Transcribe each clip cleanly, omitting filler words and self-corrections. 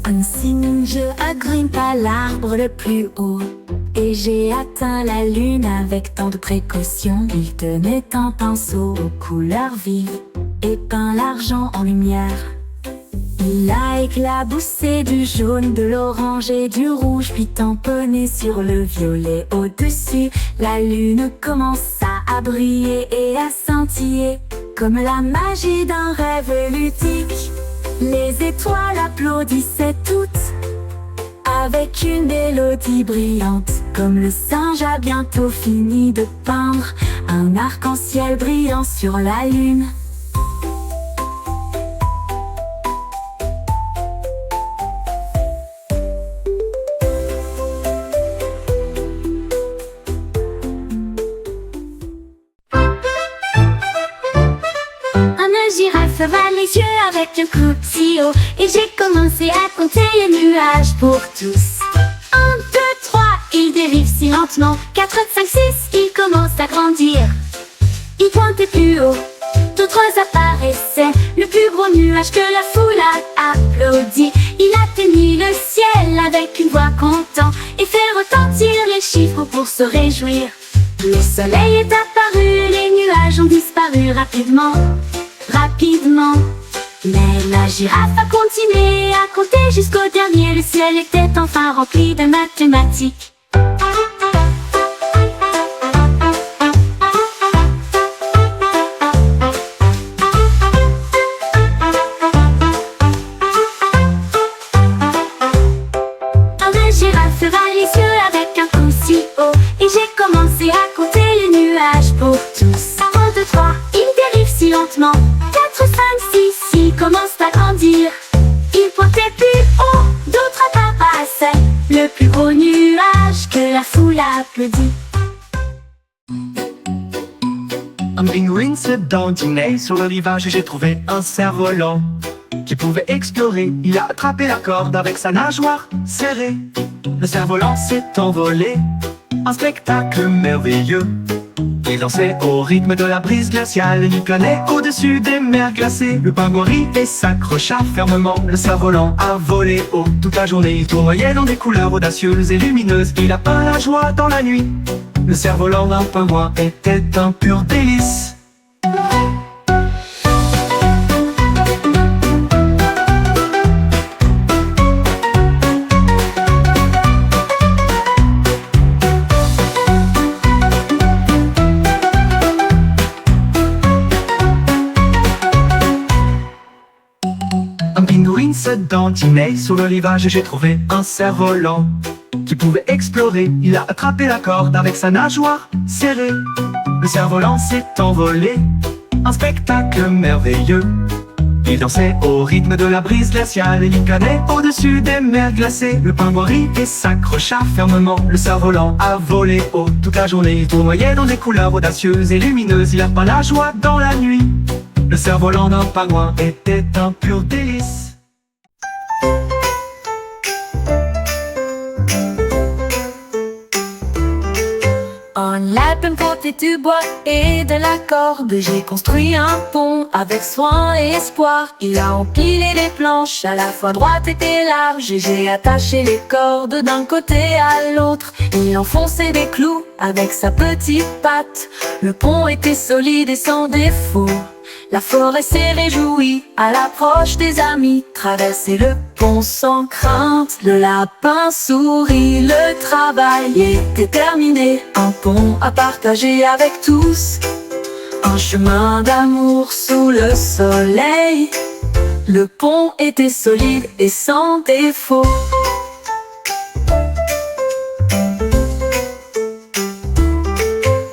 Ainsi je grimpe à l'arbre le plus haut, et j'ai atteint la lune avec tant de précautions. Il tenait un pinceau aux couleurs vives et peint l'argent en lumière. Il a éclaboussé du jaune, de l'orange et du rouge, puis tamponné sur le violet au-dessus. La lune commença à briller et à scintiller comme la magie d'un rêve ludique. Les étoiles applaudissaient toutes avec une mélodie brillante, comme le singe a bientôt fini de peindre un arc-en-ciel brillant sur la lune. Un girafe va les yeux avec le cou si haut, et j'ai commencé à compter les nuages pour tous. 1, 2, 3, il dérive si lentement. 4, 5, 6, il commence à grandir. Il pointait plus haut, d'autres apparaissaient. Le plus gros nuage que la foule a applaudi. Il atteignit le ciel avec une voix content et fait retentir les chiffres pour se réjouir. Le soleil est apparu, les nuages ont disparu rapidement. Mais la girafe a continué à compter jusqu'au dernier. Le ciel était enfin rempli de mathématiques. La girafe va les yeux avec un coup si haut, et j'ai commencé à compter les nuages pour tous. 1, 2, 3, il dérive si lentement. 4, 5, 6, il commence à grandir. Il pointait plus haut, d'autres apparaissaient. Le plus gros nuage que la foule a applaudi. Un pingouin se dandinait sur le rivage et j'ai trouvé un cerf-volant qui pouvait explorer. Il a attrapé la corde avec sa nageoire serrée. Le cerf-volant s'est envolé, un spectacle merveilleux. Il dansait au rythme de la brise glaciale, il planait au-dessus des mers glacées. Le pingouin rit et s'accrocha fermement. Le cerf-volant a volé haut toute la journée. Il tournoyait dans des couleurs audacieuses et lumineuses. Il a peint la joie dans la nuit. Le cerf-volant d'un pingouin était un pur délice. Un pingouin se dandinait sur le rivage et j'ai trouvé un cerf-volant qui pouvait explorer. Il a attrapé la corde avec sa nageoire serrée. Le cerf-volant s'est envolé, un spectacle merveilleux. Il dansait au rythme de la brise glaciale, il planait au-dessus des mers glacées. Le pingouin rit et s'accrocha fermement. Le cerf-volant a volé haut toute la journée. Il tournoyait dans des couleurs audacieuses et lumineuses. Il a peint la joie dans la nuit. Le cerf-volant d'un pingouin était un pur délice. En lapin côté du bois et de la corde, j'ai construit un pont avec soin et espoir. Il a empilé les planches à la fois droites et larges, et j'ai attaché les cordes d'un côté à l'autre. Il enfonçait des clous avec sa petite patte. Le pont était solide et sans défaut. La forêt s'est réjouie à l'approche des amis. Traverser le pont sans crainte, le lapin sourit. Le travail était terminé, un pont à partager avec tous. Un chemin d'amour sous le soleil. Le pont était solide et sans défaut.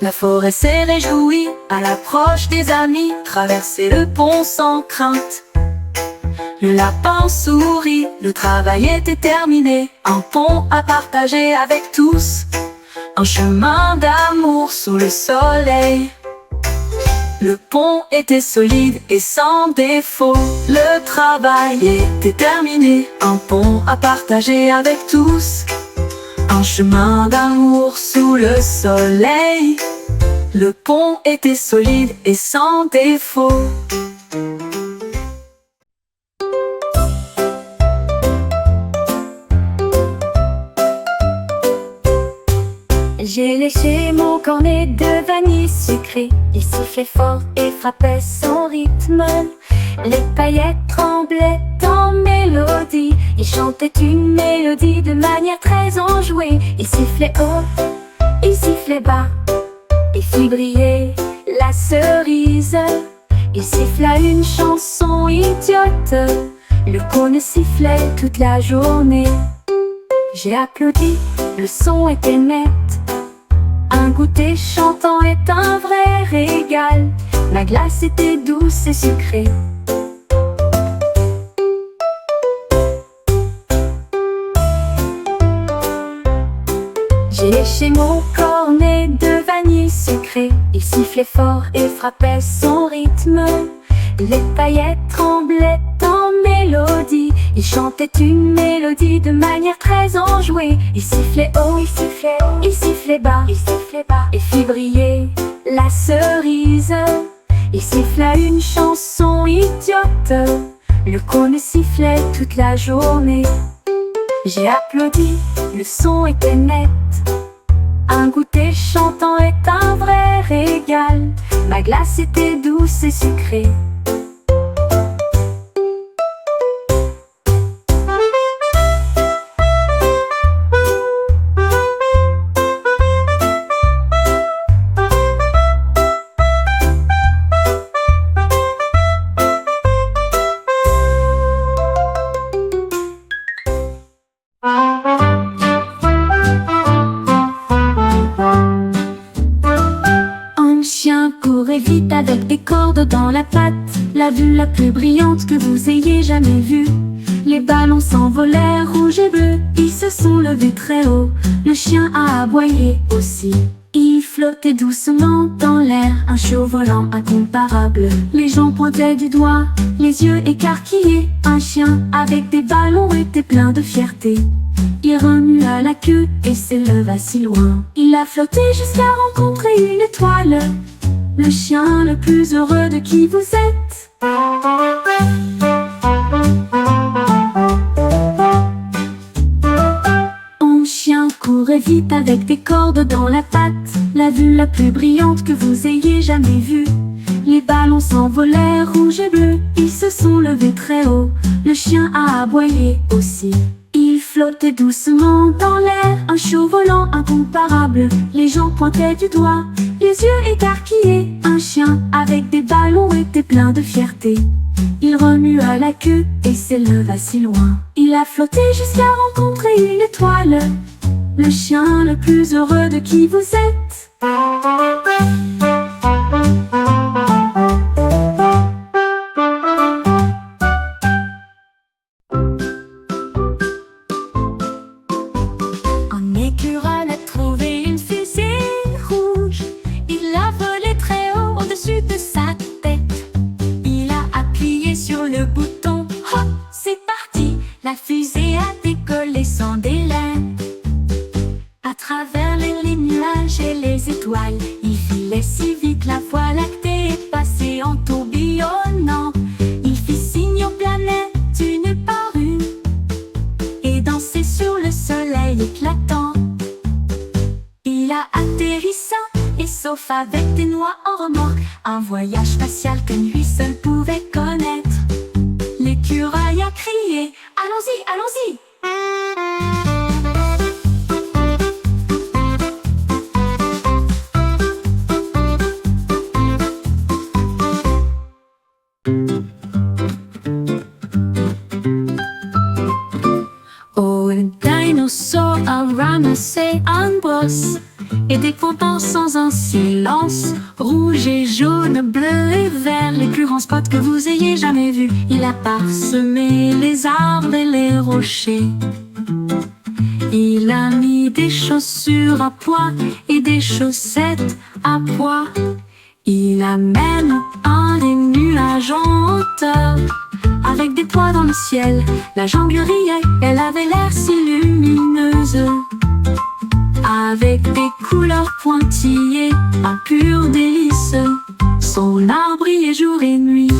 La forêt s'est réjouie à l'approche des amis. Traverser le pont sans crainte. Le lapin sourit, le travail était terminé. Un pont à partager avec tous. Un chemin d'amour sous le soleil. Le pont était solide et sans défaut. Le travail était terminé. Un pont à partager avec tous. Un chemin d'amour sous le soleil. Le pont était solide et sans défaut. J'ai léché mon cornet de vanille sucrée. Il sifflait fort et frappait son rythme. Les paillettes tremblaient en mélodie. Il chantait une mélodie de manière très enjouée. Il sifflait haut, il sifflait bas, et fit briller la cerise. Il siffla une chanson idiote. Le cône sifflait toute la journée. J'ai applaudi, le son était net. Un goûter chantant est un vrai régal. Ma glace était douce et sucrée. J'ai léché mon cornet de vanille sucrée. Il sifflait fort et frappait son rythme. Les paillettes tremblaient en mélodie. Il chantait une mélodie de manière très enjouée. Il sifflait haut, il sifflait bas, et fit briller la cerise. Il siffla une chanson idiote. Le cône sifflait toute la journée. J'ai applaudi, le son était net. Un goûter chantant est un vrai régal. Ma glace était douce et sucrée. Courait vite avec des cordes dans la patte. La vue la plus brillante que vous ayez jamais vue. Les ballons s'envolèrent rouge et bleu. Ils se sont levés très haut. Le chien a aboyé aussi. Il flottait doucement dans l'air, un show volant incomparable. Les gens pointaient du doigt, les yeux écarquillés. Un chien avec des ballons était plein de fierté. Il remua la queue et s'éleva si loin. Il a flotté jusqu'à rencontrer une étoile. Le chien le plus heureux de qui vous êtes. Un chien courait vite avec des cordes dans la patte. La vue la plus brillante que vous ayez jamais vue. Les ballons s'envolèrent rouge et bleu. Ils se sont levés très haut. Le chien a aboyé aussi. Il flottait doucement dans l'air, un show volant incomparable. Les gens pointaient du doigt, les yeux écarquillés. Un chien avec des ballons était plein de fierté. Il remua la queue et s'éleva si loin. Il a flotté jusqu'à rencontrer une étoile. Le chien le plus heureux de qui vous êtes. La fusée a décollé sans délai. À travers les nuages et les étoiles, il filait si vite, la voie lactée est passée en tourbillonnant. Il fit signe aux planètes une par une et dansait sur le soleil éclatant. Il a atterri sain et sauf avec des noix en remorque, un voyage spatial que lui seul pouvait connaître. L'écureuil a crié: allons-y, allons-y! Oh, le dinosaure a ramassé un boss et des pompons sans un silence. Rouge et jaune, bleu et vert, les plus grands spots que vous ayez jamais vus. Il a parsemé les arbres et les rochers. Il a mis des chaussures à pois et des chaussettes à pois. Il a même un des nuages en hauteur, avec des pois dans le ciel. La jungle riait, elle avait l'air si lumineuse, avec des couleurs pointillées, un pur délice. Son arbre brillait jour et nuit.